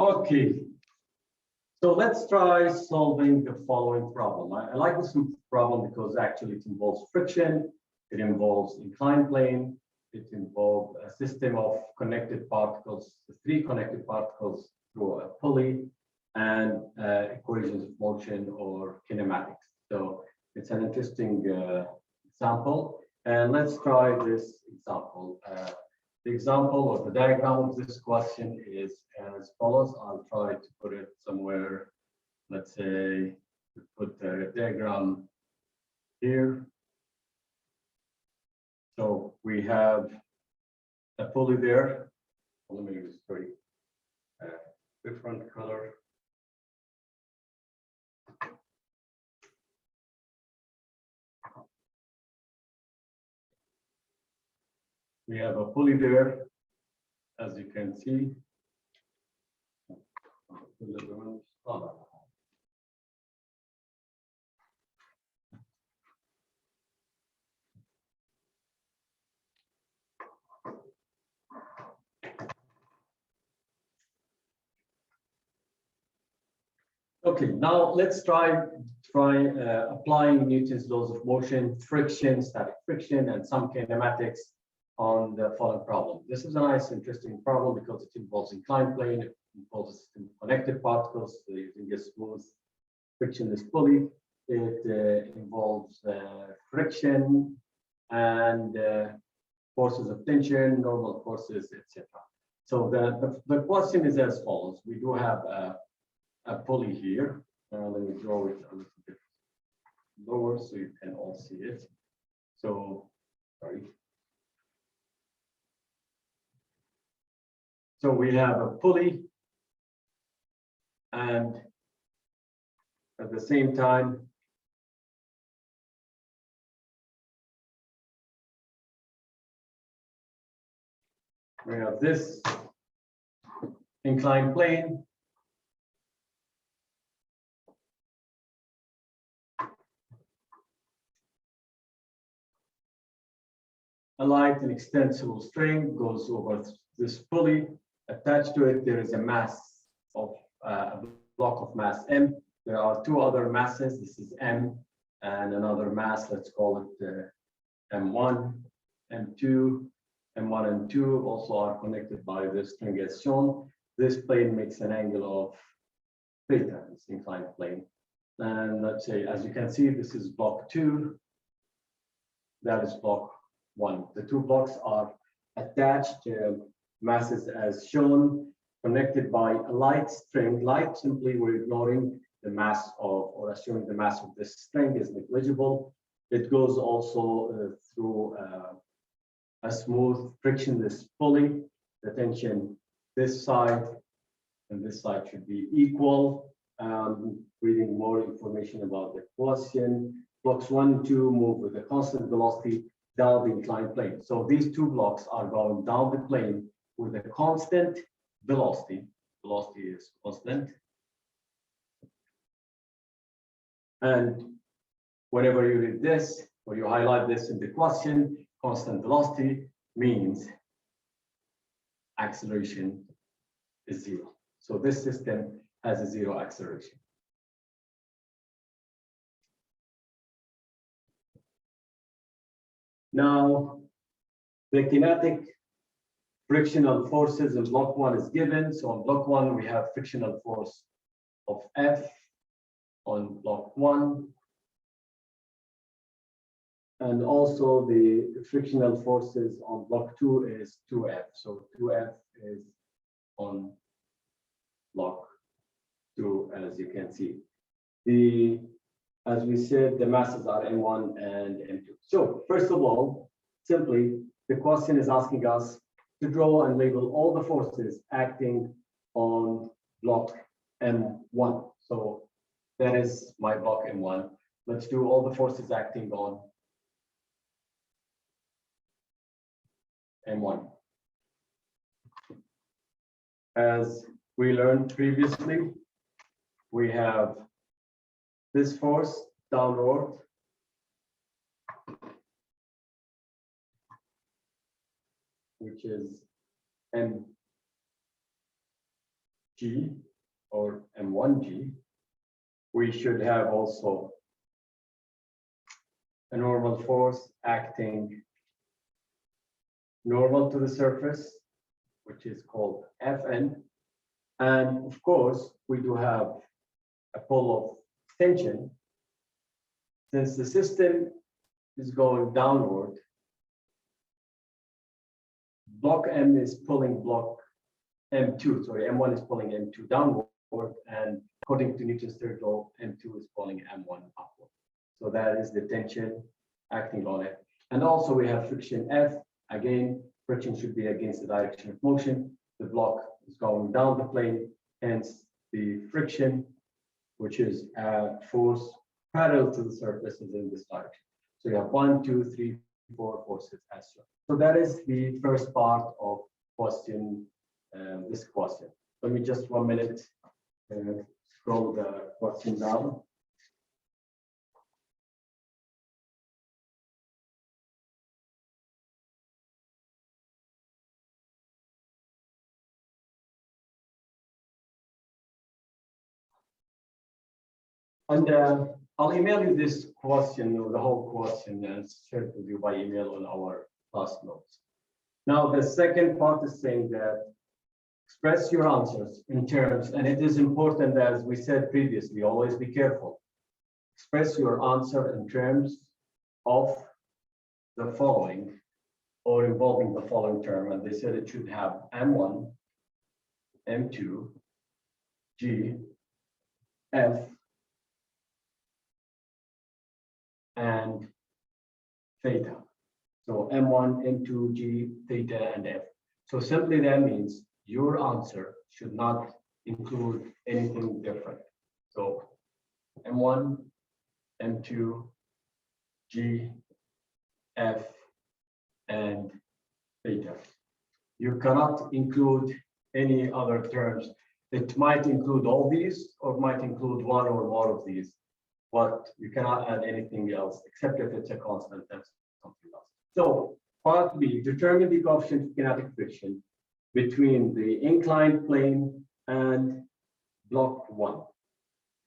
Okay, so let's try solving the following problem. I like this problem because actually it involves friction, it involves inclined plane, it involves a system of connected particles, three connected particles through a pulley, and equations of motion or kinematics. So it's an interesting example. And let's try this example. The example or the diagram of this question is as follows. I'll try to put it somewhere. Let's say we put the diagram here. So we have a pulley there. Let me use different color. We have a pulley there, as you can see. Okay, now let's try applying Newton's laws of motion, friction, static friction, and some kinematics on the following problem. This is a nice, interesting problem because it involves inclined plane, it involves connected particles using a smooth frictionless pulley. It involves friction and forces of tension, normal forces, etc. So the question is as follows. We do have a pulley here. Let me draw it a little bit lower so you can all see it. So, sorry. So we have a pulley, and at the same time, we have this inclined plane. A light and extensible string goes over this pulley. Attached to it, there is a mass of a block of mass M. There are two other masses. This is M and another mass. Let's call it M1, M2. M1 and 2 also are connected by this string as shown. This plane makes an angle of theta, this inclined plane. And let's say, as you can see, this is block 2. That is block 1. The two blocks are attached masses as shown, connected by a light string. Light, simply we're ignoring the mass of, or assuming the mass of this string is negligible. It goes also through a smooth frictionless pulley. The tension this side and this side should be equal. Reading more information about the question. Blocks 1 and 2 move with a constant velocity down the inclined plane. So these two blocks are going down the plane with a constant velocity. Velocity is constant. And whenever you read this, or you highlight this in the question, constant velocity means acceleration is 0. So this system has a 0 acceleration. Now, the kinetic frictional forces in block 1 is given. So on block 1, we have frictional force of F on block 1. And also the frictional forces on block 2 is 2F. So 2F is on block 2, as you can see. As we said, the masses are M1 and M2. So first of all, simply, the question is asking us to draw and label all the forces acting on block M1. So that is my block M1. Let's do all the forces acting on M1. As we learned previously, we have this force downward, which is G or M1G, we should have also a normal force acting normal to the surface, which is called Fn. And of course, we do have a pull of tension. Since the system is going downward, block M is pulling block M2, sorry, M1 is pulling M2 downward, and according to Newton's third law, M2 is pulling M1 upward. So that is the tension acting on it. And also we have friction F. Again, friction should be against the direction of motion. The block is going down the plane, hence the friction, which is a force parallel to the surface, is in this direction. So you have 1, 2, 3, 4 forces as well. So that is the first part of question, this question. Let me just 1 minute scroll the question down. And I'll email you this question, or the whole question, and share it with you by email on our class notes. Now, the second part is saying that express your answers in terms, and it is important, as we said previously, always be careful. Express your answer in terms of the following, or involving the following term, and they said it should have M1, M2, G, F, and theta. So M1, M2, G, theta, and F. So simply that means your answer should not include anything different. So M1, M2, G, F, and theta. You cannot include any other terms. It might include all these, or might include one or more of these, but you cannot add anything else except if it's a constant, that's something else. So part B, determine the coefficient of kinetic friction between the inclined plane and block 1.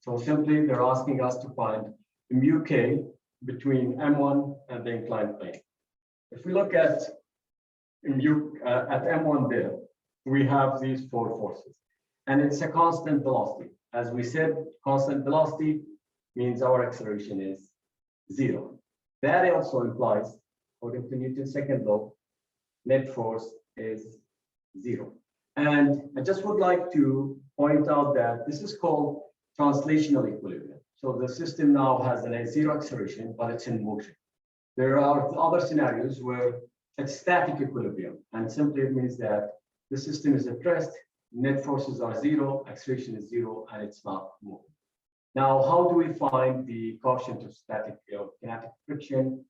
So simply they're asking us to find mu k between M1 and the inclined plane. If we look at M1 there, we have these 4 forces, and it's a constant velocity. As we said, constant velocity means our acceleration is 0. That also implies, according to Newton's second law, net force is 0. And I just would like to point out that this is called translational equilibrium. So the system now has a 0 acceleration, but it's in motion. There are other scenarios where it's static equilibrium, and simply it means that the system is at rest, net forces are 0, acceleration is 0, and it's not moving. Now, how do we find the coefficient of kinetic friction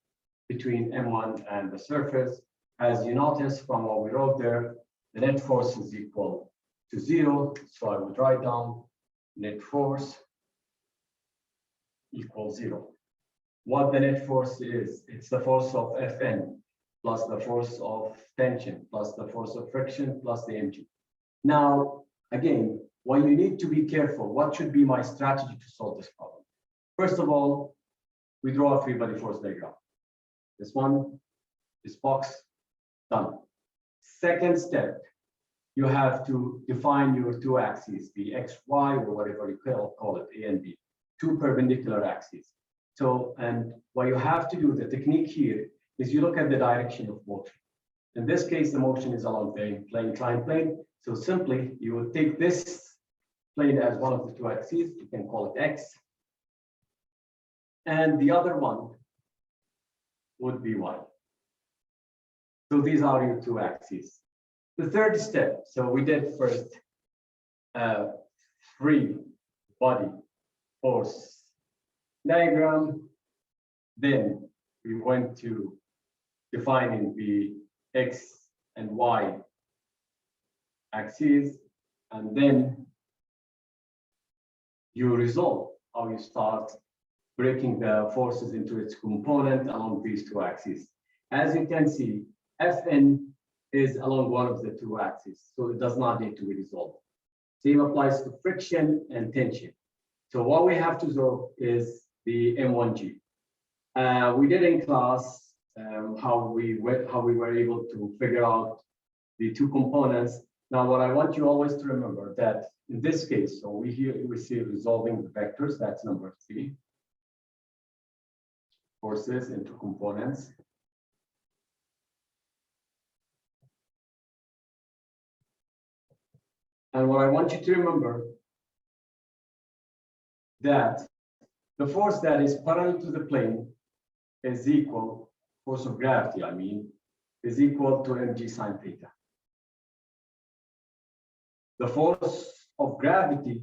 between M1 and the surface? As you notice from what we wrote there, the net force is equal to 0. So I would write down net force equals 0. What the net force is, it's the force of Fn plus the force of tension plus the force of friction plus the mg. Now, again, why you need to be careful, what should be my strategy to solve this problem? First of all, we draw a free body force diagram. This one, this box, done. Second step, you have to define your 2 axes, the x, y, or whatever you call it, A and B, 2 perpendicular axes. So, and what you have to do, the technique here, is you look at the direction of motion. In this case, the motion is along the inclined plane. So simply, you will take this plane as one of the 2 axes, you can call it x, and the other one would be y. So these are your 2 axes. The third step, so we did first free body force diagram, then we went to defining the x and y axes, and then you resolve how you start breaking the forces into its component along these 2 axes. As you can see, Fn is along one of the 2 axes, so it does not need to be resolved. Same applies to friction and tension. So what we have to solve is the M1G. We did in class how we were able to figure out the two components. Now, what I want you always to remember that in this case, so we see resolving the vectors, that's number 3. Forces into components. And what I want you to remember that the force that is parallel to the plane is equal, force of gravity, I mean, is equal to mg sine theta. The force of gravity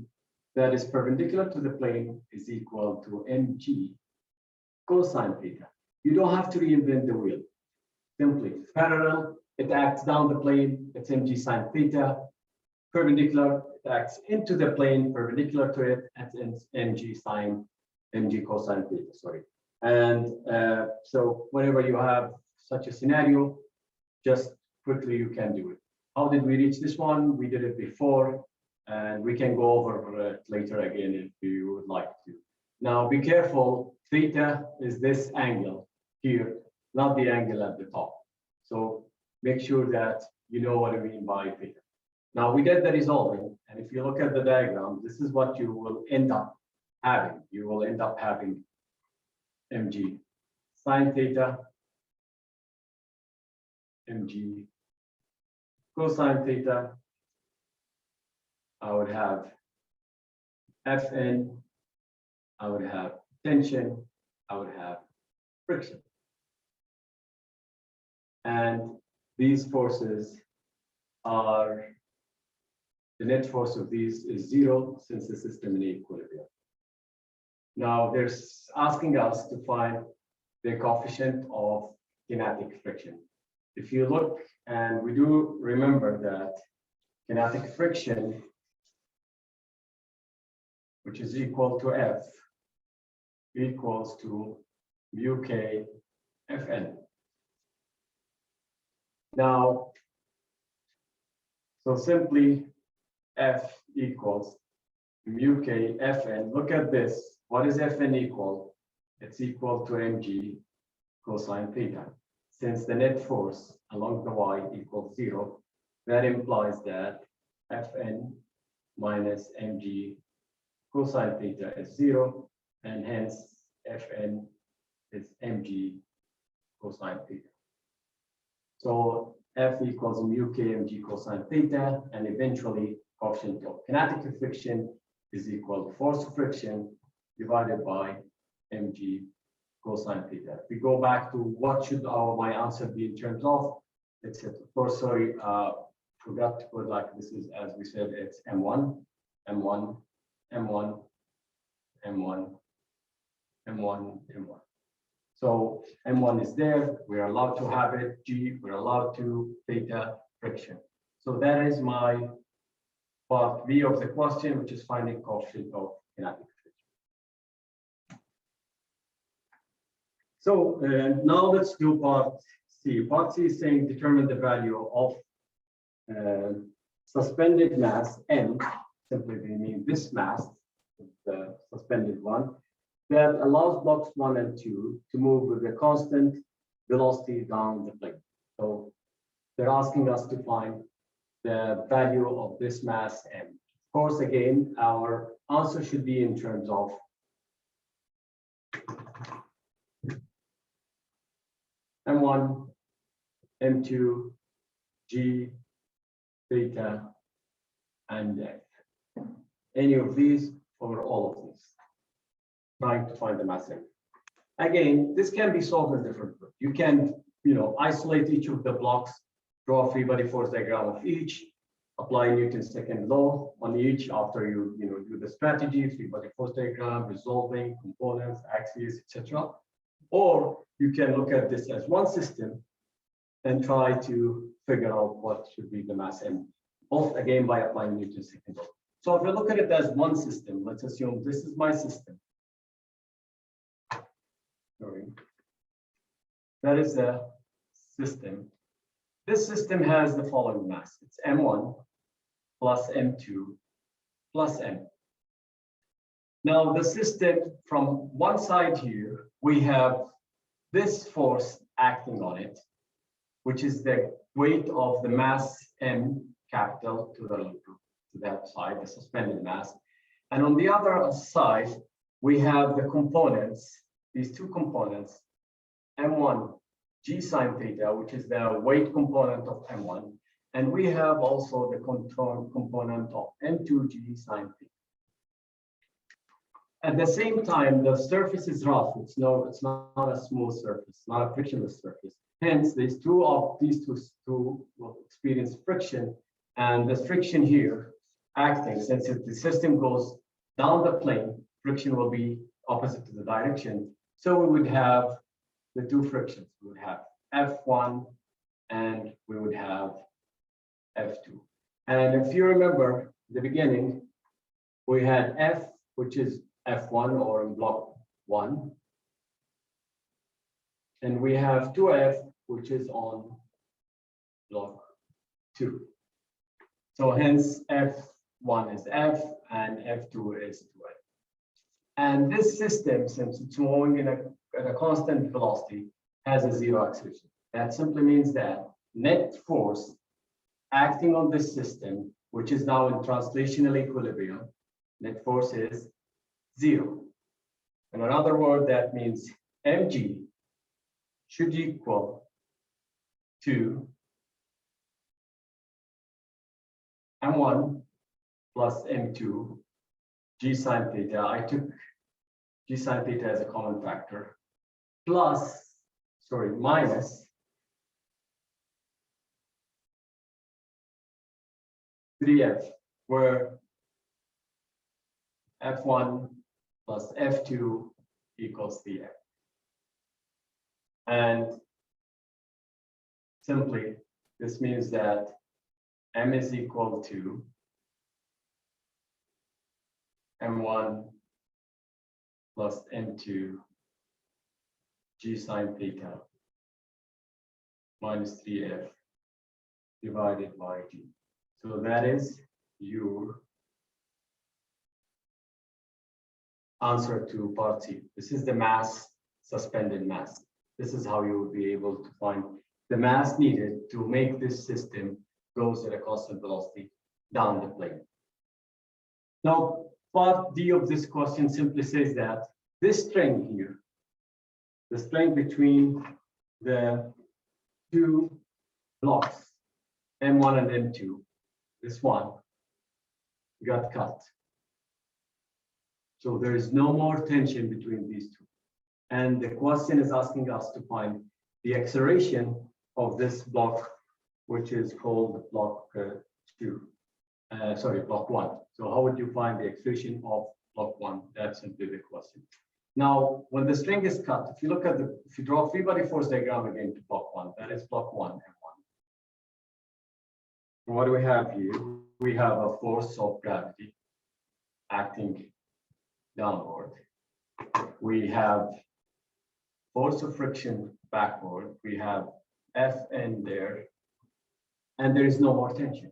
that is perpendicular to the plane is equal to mg cosine theta. You don't have to reinvent the wheel. Simply parallel, it acts down the plane, it's mg sine theta. Perpendicular, it acts into the plane, perpendicular to it, it's mg cosine theta, sorry. And so whenever you have such a scenario, just quickly you can do it. How did we reach this one? We did it before, and we can go over it later again if you would like to. Now be careful, theta is this angle here, not the angle at the top. So make sure that you know what I mean by theta. Now we did the resolving, and if you look at the diagram, this is what you will end up having. You will end up having mg sine theta, mg cosine theta. I would have Fn, I would have tension, I would have friction. And these forces are, the net force of these is 0 since the system in equilibrium. Now they're asking us to find the coefficient of kinetic friction. If you look, and we do remember that kinetic friction, which is equal to F, equals to mu k Fn. Now, so simply F equals mu k Fn. Look at this. What is Fn equal? It's equal to mg cosine theta. Since the net force along the y equals 0, that implies that Fn minus mg cosine theta is 0, and hence Fn is mg cosine theta. So F equals mu k mg cosine theta, and eventually coefficient of kinetic friction is equal to force of friction divided by mg cosine theta. If we go back to what should my answer be in terms of, it's of course, sorry, forgot to put like this is, as we said, it's M1, M1, M1, M1, M1, M1. So M1 is there, we're allowed to have it, G, we're allowed to theta friction. So that is my part B of the question, which is finding coefficient of kinetic friction. So now let's do part C. Part C is saying determine the value of suspended mass M, simply we mean this mass, the suspended one, that allows blocks 1 and 2 to move with a constant velocity down the plane. So they're asking us to find the value of this mass M. Of course, again, our answer should be in terms of M1, M2, G, theta, and F. Any of these or all of these. Trying to find the mass M. Again, this can be solved in different ways. You can, isolate each of the blocks, draw a free body force diagram of each, apply Newton's second law on each after you do the strategy, free body force diagram, resolving components, axes, etc. Or you can look at this as one system and try to figure out what should be the mass M, both again by applying Newton's second law. So if we look at it as one system, let's assume this is my system. Sorry. That is the system. This system has the following mass. It's M1 plus M2 plus m. Now the system from one side here, we have this force acting on it, which is the weight of the mass m capital to that side, the suspended mass. And on the other side, we have the components, these two components, m1 g sine theta, which is the weight component of m1, and we have also the control component of m2 g sine theta. At the same time, the surface is rough. It's not a smooth surface, not a frictionless surface. Hence, these two will experience friction, and the friction here acting, since the system goes down the plane, friction will be opposite to the direction. So we would have the two frictions. We would have F1 and we would have F2. And if you remember the beginning, we had F, which is F1 or in block 1. And we have 2F, which is on block 2. So hence F1 is F and F2 is 2F. And this system, since it's moving at a constant velocity, has a zero acceleration. That simply means that net force acting on this system, which is now in translational equilibrium, net force is 0. In another word, that means mg should equal to m1 plus m2 g sine theta. I took g sine theta as a common factor, minus 3f, where f1 plus f2 equals 3f. And simply, this means that m is equal to m1 plus m2 g sine theta minus 3f divided by g. So that is your answer to part C. This is the mass, suspended mass. This is how you will be able to find the mass needed to make this system goes at a constant velocity down the plane. Now, part D of this question simply says that this string here, the string between the two blocks, M1 and M2, this one got cut. So there is no more tension between these two. And the question is asking us to find the acceleration of this block, which is called block block 1. So how would you find the acceleration of block 1? That's simply the question. Now, when the string is cut, if you look at if you draw free body force diagram again to block 1, that is block 1, M1. And what do we have here? We have a force of gravity acting downward. We have force of friction backward. We have Fn there, and there is no more tension.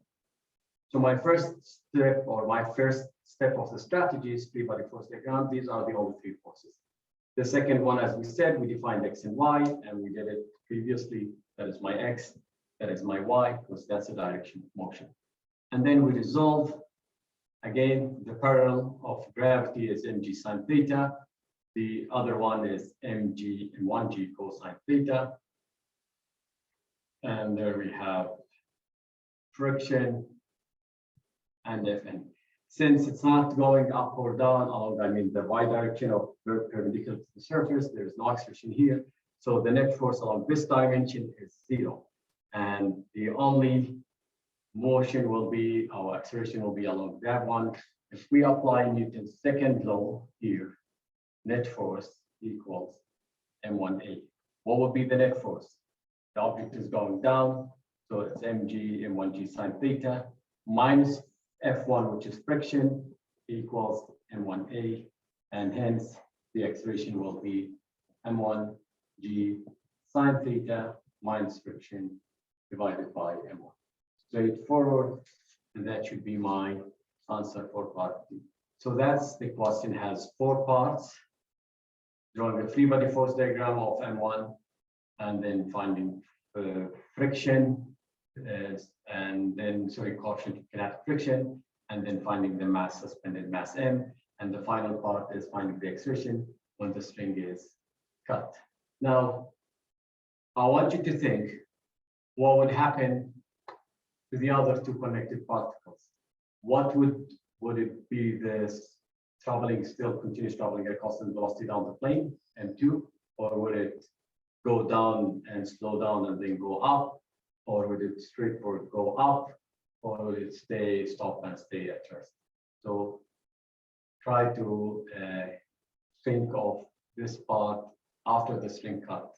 So my first step of the strategy is free body force diagram. These are the only three forces. The second one, as we said, we defined x and y, and we did it previously. That is my x, that is my y, because that's the direction of motion. And then we resolve. Again, the parallel of gravity is mg sine theta. The other one is mg and 1g cosine theta. And there we have friction and Fn. Since it's not going up or down along, the y direction of perpendicular to the surface, there is no acceleration here. So the net force along this dimension is 0. And the only motion will be, our acceleration will be along that one. If we apply Newton's second law here, net force equals m1a. What would be the net force? The object is going down, so it's mg m1g sine theta minus F1, which is friction, equals m1a, and hence the acceleration will be m1g sine theta minus friction divided by m1. Straightforward, and that should be my answer for part B. So that's the question, has 4 parts. Drawing a free body force diagram of M1, and then finding friction, and then coefficient of kinetic friction, and then finding the mass, suspended mass M. And the final part is finding the exertion when the string is cut. Now, I want you to think what would happen to the other 2 connected particles. What would it be, this traveling, still continuous traveling at a constant velocity down the plane, M2, or would it go down and slow down and then go up, or would it straightforward go up, or would it stop and stay at rest? So try to think of this part after the string cut,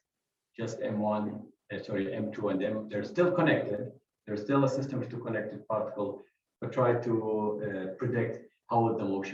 just M1, M2 and M, they're still connected. There's still a system of 2 connected particles, but try to predict how would the motion